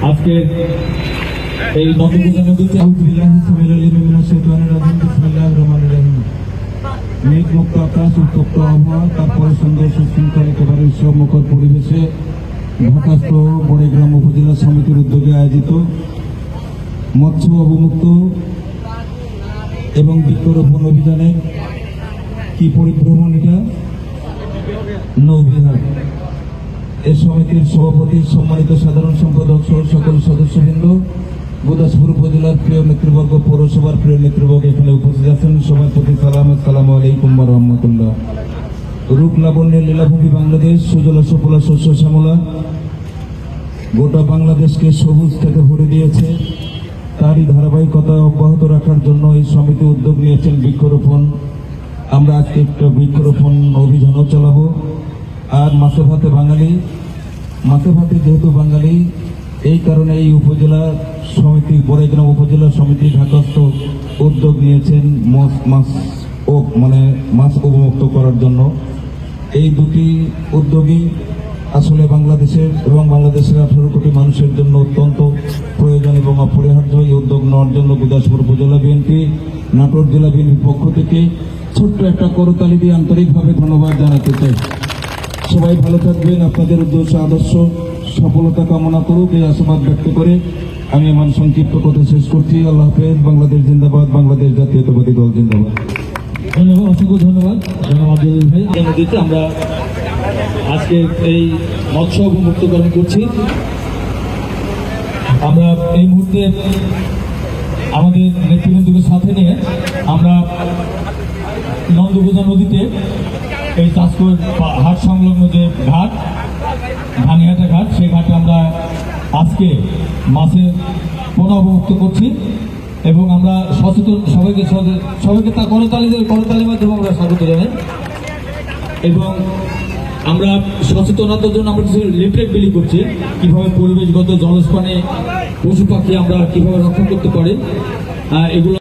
আজকে এই নন্দকুমার নদীতে মেঘ মুক্ত আকাশ, উত্তপ্ত আবহাওয়া, তারপরে সুন্দর সুশৃঙ্খল একেবারে উৎসবমুখর পরিবেশে ঢাকাস্থ বড়গ্রাম উপজেলা সমিতির উদ্যোগে আয়োজিত মৎস্য অবমুক্ত এবং বৃক্ষরোপণ অভিযানে কি পরিভ্রমণ, এটা নৌবিহার। এ সমিতির সভাপতি, সম্মানিত সাধারণ সম্পাদক সহ সকল সদস্যবৃন্দ, গুরদাসপুর উপজেলার প্রিয় নেতৃবর্গ, পৌরসভার প্রিয় নেতৃবর্গ এখানে উপস্থিত আছেন, সবার প্রতি সালাম, আসসালামু আলাইকুম ওয়া রাহমাতুল্লাহ। রূপ লাবণ্যের লীলাভূমি বাংলাদেশ, সুজলা সুফলা শস্য শ্যামলা গোটা বাংলাদেশকে সবুজ থেকে ভরে দিয়েছে। তারই ধারাবাহিকতা অব্যাহত রাখার জন্য এই সমিতি উদ্যোগ নিয়েছেন বৃক্ষরোপণ। আমরা আজকে একটা বৃক্ষরোপণ অভিযানও চালাবো। আর মাছে ভাতে বাঙালি, মাছে ভাতে যেহেতু বাঙালি, এই কারণে এই উপজেলা সমিতি, বড়গ্রাম উপজেলা সমিতি ঢাকাস্থ উদ্যোগ নিয়েছেন মাছ অবমুক্ত করার জন্য। এই দুটি উদ্যোগই আসলে বাংলাদেশের এবং বাংলাদেশের 18 কোটি মানুষের জন্য অত্যন্ত প্রয়োজন এবং অপরিহার্য। এই উদ্যোগ নেওয়ার জন্য গুরদাসপুর উপজেলা বিএনপি, নাটোর জেলা বিএনপির পক্ষ থেকে ছোট্ট একটা করতালি দিয়ে আন্তরিকভাবে ধন্যবাদ জানাতে চাই। সবাই ভালো থাকবেন, আপনাদের উদ্দেশ্য আদর্শ সফলতা কামনা করুক, এই আশাবাদ ব্যক্ত করে আমি আমার সংক্ষিপ্ত কথা শেষ করছি। আল্লাহ হাফেজ। বাংলাদেশ জিন্দাবাদ, বাংলাদেশ জাতীয়তাবাদী দল জিন্দাবাদ। ধন্যবাদ, অসংখ্য ধন্যবাদ আব্দুল ভাই। নদীতে আমরা আজকে এই মৎস্য অবমুক্তকরণ করছি। আমরা এই মুহূর্তে আমাদের নেতৃবৃন্দকে সাথে নিয়ে আমরা নন্দকুমার নদীতে এই চাষকর হাট সংলগ্ন যে ঘাট, ধানিহাটা ঘাট, সেই ঘাটে আমরা আজকে মাছের পোনা অবমুক্ত করছি এবং আমরা সচেতন সবাইকে তা করতালির মাধ্যমে আমরা স্বাগত জানাই। এবং আমরা সচেতনতার জন্য আমরা কিছু লিফলেট বিলি করছি, কিভাবে পরিবেশগত জলজ প্রাণী, পশু পাখি আমরা কিভাবে রক্ষা করতে পারি এগুলো